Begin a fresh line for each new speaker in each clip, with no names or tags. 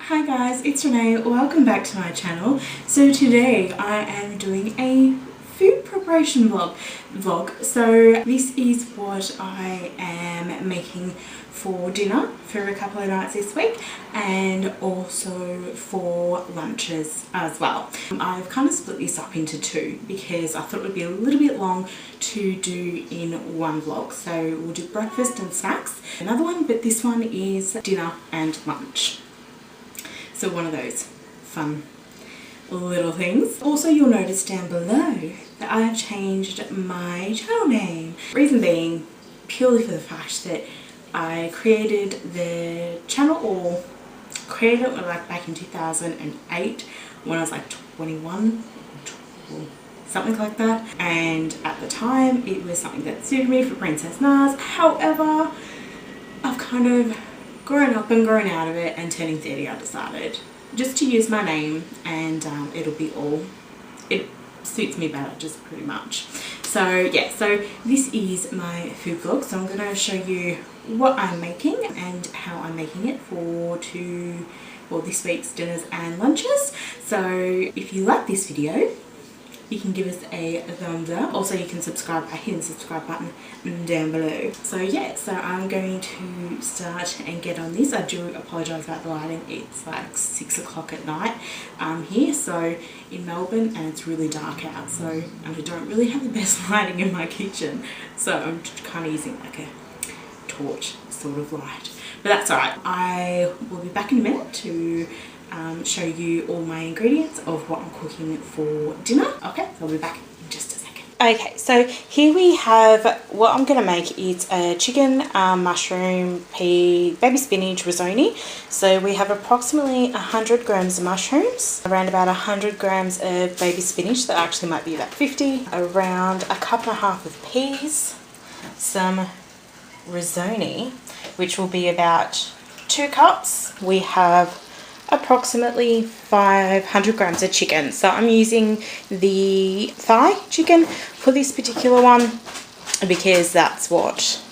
Hi guys, it's Renee. Welcome back to my channel. So today I am doing a food preparation vlog. So this is what I am making for dinner for a couple of nights this week and also for lunches as well. I've kind of split this up into two because I thought it would be a little bit long to do in one vlog. So we'll do breakfast and snacks, another one, but this one is dinner and lunch. So one of those fun little things. Also, you'll notice down below that I have changed my channel name. Reason being purely for the fact that I created the channel, or created it like back in 2008 when I was like 21 or something like that, and at the time it was something that suited me for Princess Nars. However, I've kind of grown up and grown out of it, and turning 30 I decided just to use my name and it'll be all, it suits me better just pretty much. So yeah, so this is my food vlog. So I'm going to show you what I'm making and how I'm making it for this week's dinners and lunches. So if you like this video, you can give us a thumbs up. Also, you can subscribe by hitting the subscribe button down below. So yeah, so I'm going to start and get on this. I do apologise about the lighting. It's like 6 o'clock at night here, so in Melbourne, and it's really dark out, so I don't really have the best lighting in my kitchen, so I'm kind of using like a torch sort of light, but that's alright. I will be back in a minute to show you all my ingredients of what I'm cooking for dinner. Okay, so I'll be back in just a second. Okay, so here we have what I'm going to make. Is a chicken, mushroom, pea, baby spinach risotto. So we have approximately 100 grams of mushrooms, around about 100 grams of baby spinach, that actually might be about 50, around a cup and a half of peas, some risotto, which will be about 2 cups. We have approximately 500 grams of chicken. So I'm using the thigh chicken for this particular one because that's what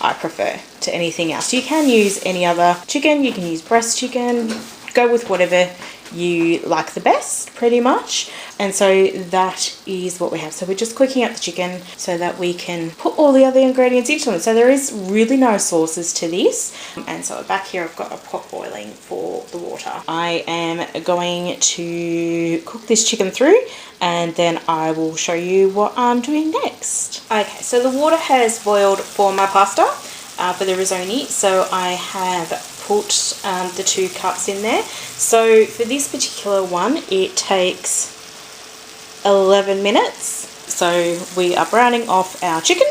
I prefer to anything else. You can use any other chicken, you can use breast chicken, go with whatever you like the best pretty much. And so that is what we have. So we're just cooking up the chicken so that we can put all the other ingredients into it. So there is really no sauces to this. And so back here I've got a pot boiling for the water. I am going to cook this chicken through and then I will show you what I'm doing next. Okay, so the water has boiled for my pasta for the risotto. So I have put the 2 cups in there. So for this particular one it takes 11 minutes. So we are browning off our chicken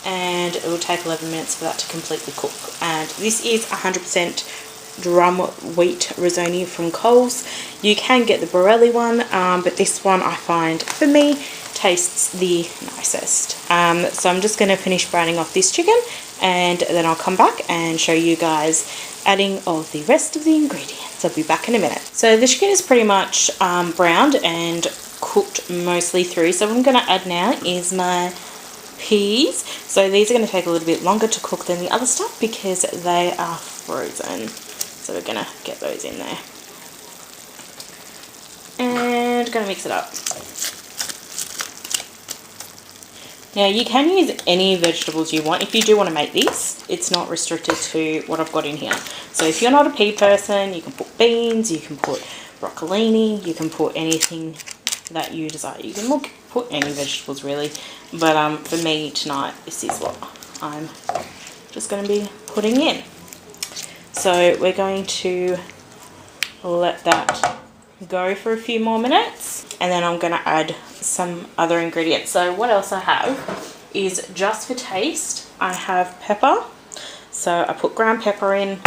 and it will take 11 minutes for that to completely cook. And this is 100% drum wheat risotto from Coles. You can get the Borelli one, but this one I find for me tastes the nicest. So I'm just going to finish browning off this chicken and then I'll come back and show you guys adding all the rest of the ingredients. I'll be back in a minute. So the chicken is pretty much browned and cooked mostly through. So what I'm going to add now is my peas. So these are going to take a little bit longer to cook than the other stuff because they are frozen. So we're going to get those in there and going to mix it up. Now you can use any vegetables you want if you do want to make this. It's not restricted to what I've got in here. So if you're not a pea person, you can put beans, you can put broccolini, you can put anything that you desire. You can put any vegetables really, but for me tonight this is what I'm just going to be putting in. So we're going to let that go for a few more minutes and then I'm going to add some other ingredients. So what else I have is, just for taste, I have pepper. So I put ground pepper in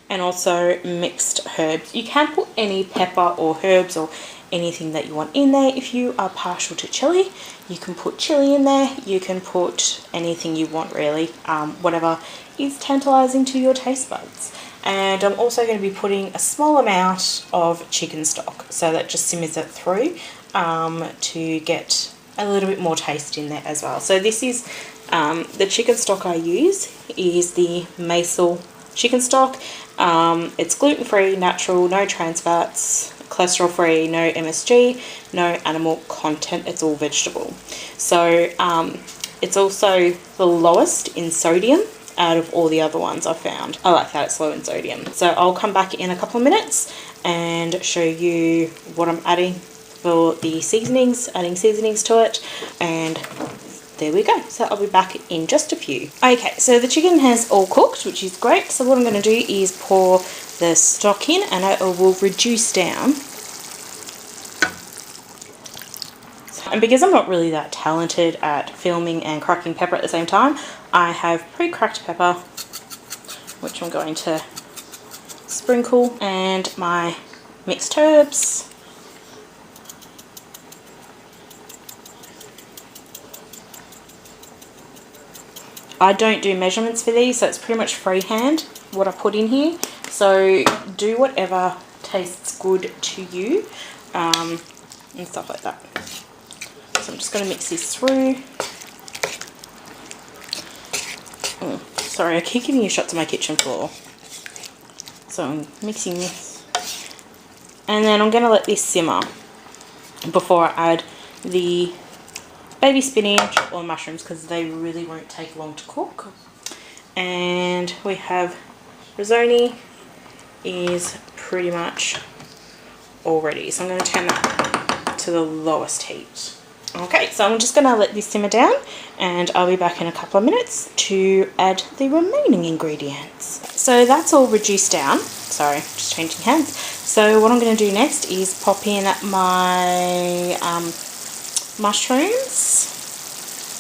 and also mixed herbs. You can put any pepper or herbs or anything that you want in there. If you are partial to chili, you can put chili in there. You can put anything you want really, whatever is tantalizing to your taste buds. And I'm also going to be putting a small amount of chicken stock, so that just simmers it through to get a little bit more taste in there as well. So this is the chicken stock I use is the Maisel chicken stock,
It's gluten-free, natural, no trans fats, cholesterol-free, no MSG, no animal content. It's all vegetable. So it's also the lowest in sodium out of all the other ones I've found. I like that it's low in sodium. So I'll come back in a couple of minutes and show you what I'm adding for the seasonings, adding seasonings to it, and there we go. So I'll be back in just a few. Okay, so the chicken has all cooked, which is great. So what I'm going to do is pour the stock in, and I will reduce down. And because I'm not really that talented at filming and cracking pepper at the same time, I have pre-cracked pepper, which I'm going to sprinkle, and my mixed herbs. I don't do measurements for these, so it's pretty much freehand what I put in here. So do whatever tastes good to you, and stuff like that. So I'm just going to mix this through. Oh, sorry, I keep giving you shots of my kitchen floor. So I'm mixing this. And then I'm going to let this simmer before I add the baby spinach or mushrooms, because they really won't take long to cook. And we have risotto is pretty much all ready. So I'm going to turn that to the lowest heat. Okay, so I'm just going to let this simmer down, and I'll be back in a couple of minutes to add the remaining ingredients. So that's all reduced down. Sorry, just changing hands. So what I'm going to do next is pop in my mushrooms.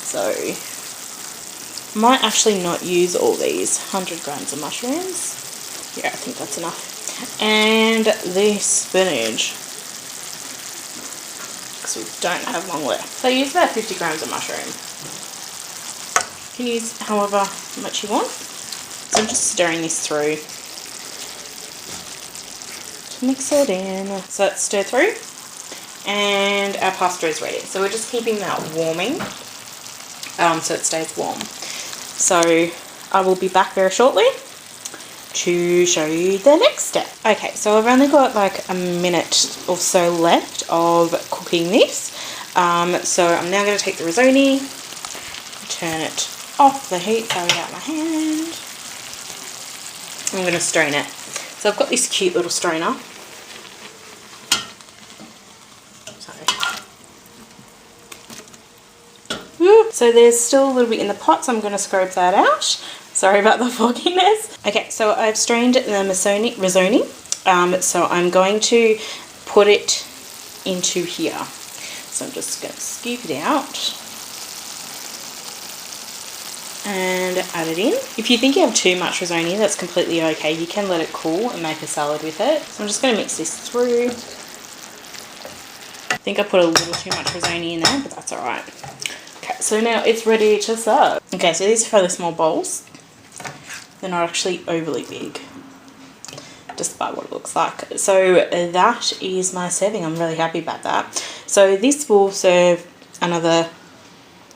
So I might actually not use all these 100 grams of mushrooms. Yeah, I think that's enough. And this spinach, because we don't have long left. So use about 50 grams of mushroom. You can use however much you want. So I'm just stirring this through to mix it in. So let's stir through, and our pasta is ready. So we're just keeping that warming so it stays warm. So I will be back very shortly to show you the next step. Okay, so I've only got like a minute or so left of cooking this. So I'm now going to take the risotto, turn it off the heat, sorry about my hand. I'm going to strain it. So I've got this cute little strainer. So there's still a little bit in the pot, so I'm going to scrape that out. Sorry about the fogginess. Okay, so I've strained the risotto. So I'm going to put it into here. So I'm just going to scoop it out and add it in. If you think you have too much risotto, that's completely okay. You can let it cool and make a salad with it. So I'm just going to mix this through. I think I put a little too much risotto in there, but that's alright. Okay, so now it's ready to serve. Okay, so these are fairly small bowls. They're not actually overly big, just by what it looks like. So that is my serving. I'm really happy about that. So this will serve another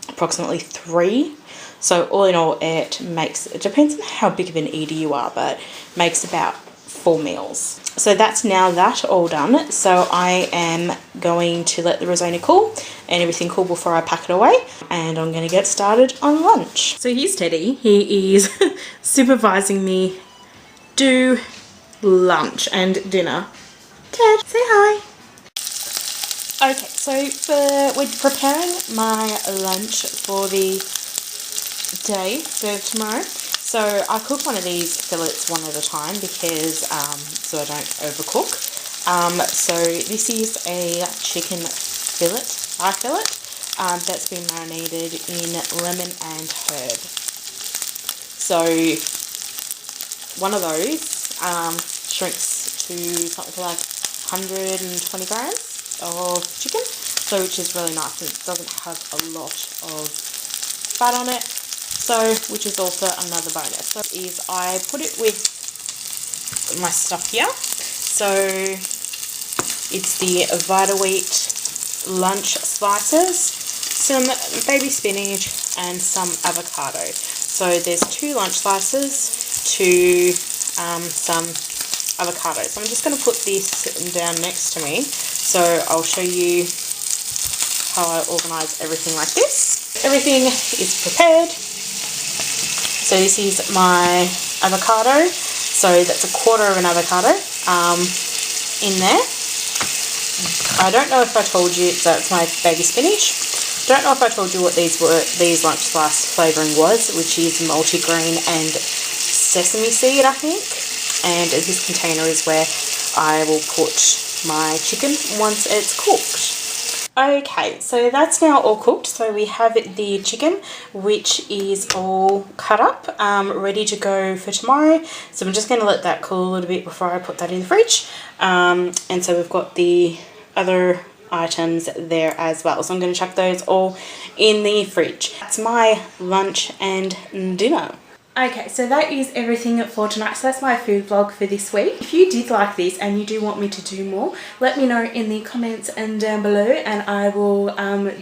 approximately 3. So all in all, it depends on how big of an eater you are, but makes about 4 meals. So that's now that all done. So I am going to let the risotto cool and everything cool before I pack it away, and I'm going to get started on lunch. So here's Teddy. He is supervising me do lunch and dinner. Ted, say hi. Okay, so we're preparing my lunch for the day served tomorrow. So I cook one of these fillets one at a time because so I don't overcook. So this is a chicken fillet, thigh fillet, that's been marinated in lemon and herb. So one of those shrinks to something like 120 grams of chicken, so which is really nice, and it doesn't have a lot of fat on it. So, which is also another bonus. So is I put it with my stuff here. So it's the Vita Wheat lunch spices, some baby spinach, and some avocado. So there's 2 lunch slices, 2 some avocado. So I'm just going to put this down next to me. So I'll show you how I organise everything like this. Everything is prepared. So this is my avocado. So that's a quarter of an avocado in there. I don't know if I told you, so it's my baby spinach. Don't know if I told you what these lunch slice flavouring was, which is multigrain and sesame seed, I think. And this container is where I will put my chicken once it's cooked. Okay, so that's now all cooked. So we have the chicken, which is all cut up, ready to go for tomorrow. So I'm just going to let that cool a little bit before I put that in the fridge. And so we've got the other items there as well. So I'm going to chuck those all in the fridge. That's my lunch and dinner. Okay, so that is everything for tonight. So that's my food vlog for this week. If you did like this and you do want me to do more, let me know in the comments and down below, and I will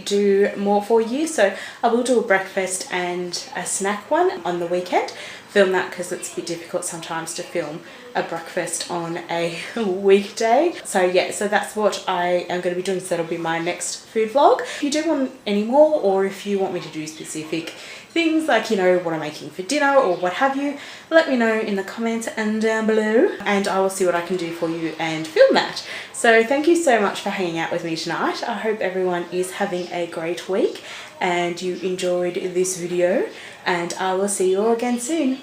do more for you. So I will do a breakfast and a snack one on the weekend. Film that because it's a bit difficult sometimes to film a breakfast on a weekday. So yeah, so that's what I am going to be doing. So that'll be my next food vlog. If you do want any more, or if you want me to do specific things like, you know, what I'm making for dinner or what have you, let me know in the comments and down below, and I will see what I can do for you and film that. So thank you so much for hanging out with me tonight. I hope everyone is having a great week and you enjoyed this video, and I will see you all again soon.